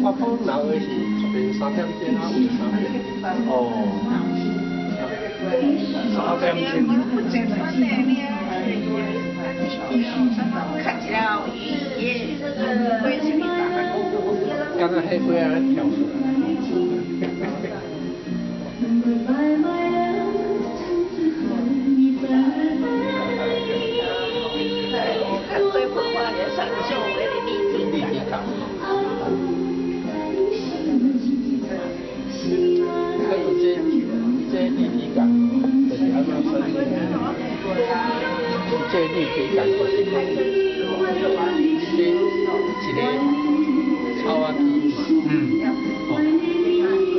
我讲老的是这边3点钟啊，有3点。哦。3点钟。看起来鱼也会是你打的。刚刚黑龟啊跳出来。最不花脸上就为了立体感。还有这立体感，就是还蛮深的。这立体感就是这一个草啊机嘛。哦。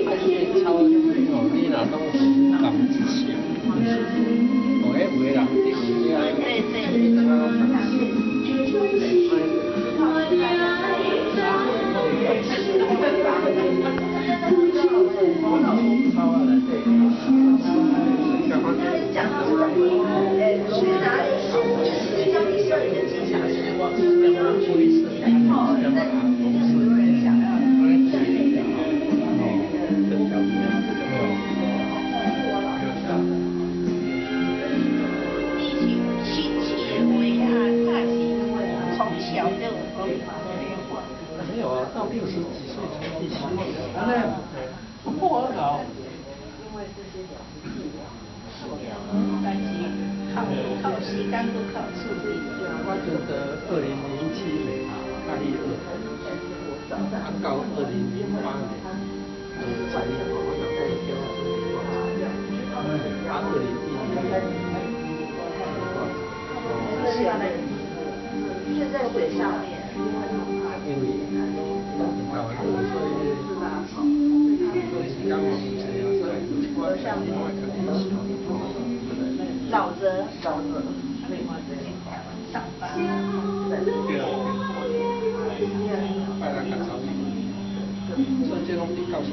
啊，这草啊机哦，你若讲是काम一项，哦，迄有的人伫有遐，你怎啊没有啊，到60几岁才一起。我靠！考时间都考出去。我觉得2007年大一2002到2008年，才我有在调是在水上面。因为到了6岁，老着上班。所以这拢比较少。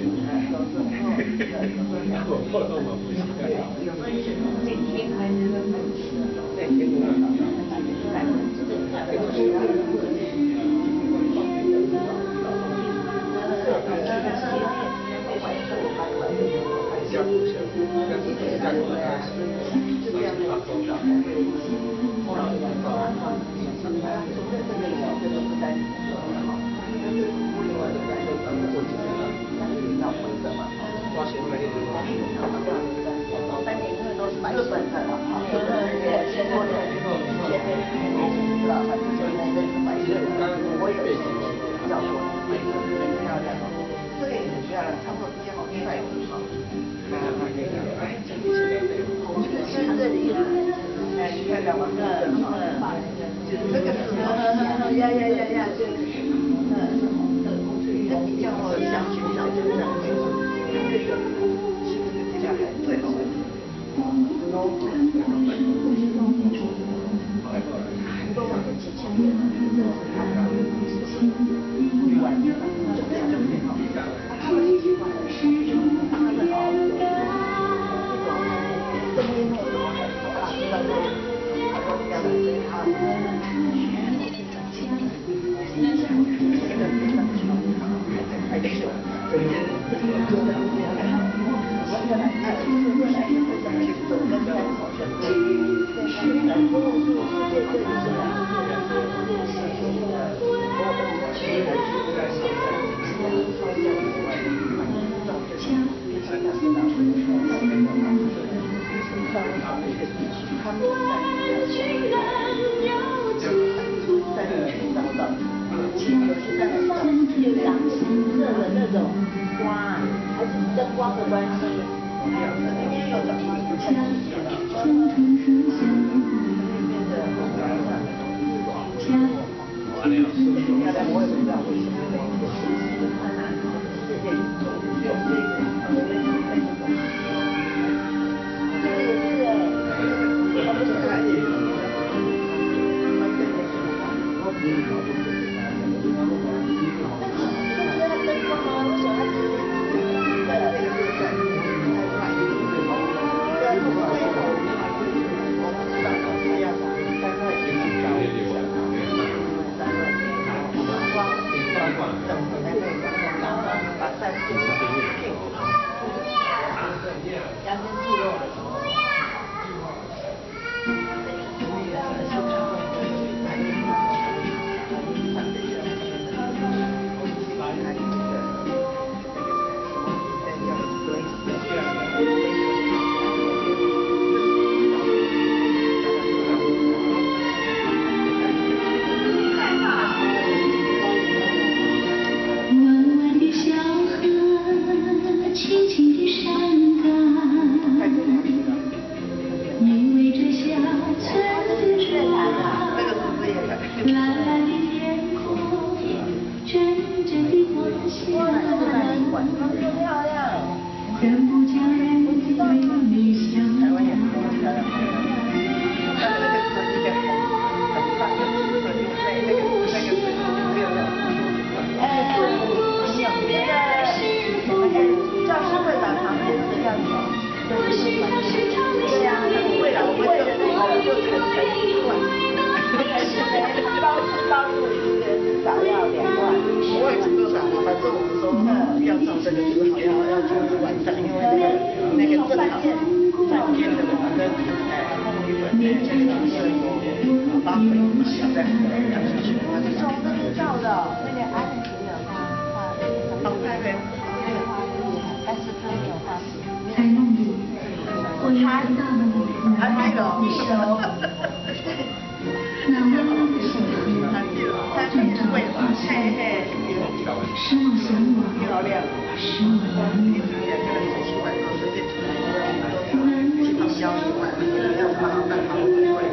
时候我们说要照这个字好，要就是完整，因为那个正好3天的我跟梦一本那个是有拉回嘛，要再要下去。从那个照的那个安琪的画好拍呗。但是他没有画笔。在梦里，我又看到了你还没有。那温温的手和他是会吧？嘿嘿。使我想我，漂亮。使我难2个人一起玩都是变成去他们邀你玩，要把好办好会会。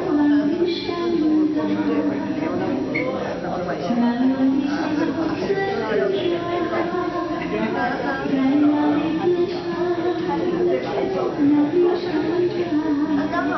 刚好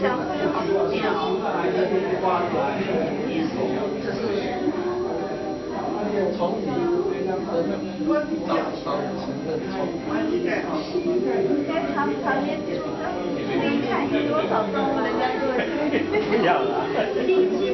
小从你找承认从旁边自己看有多少动物，人家就会不要了。第7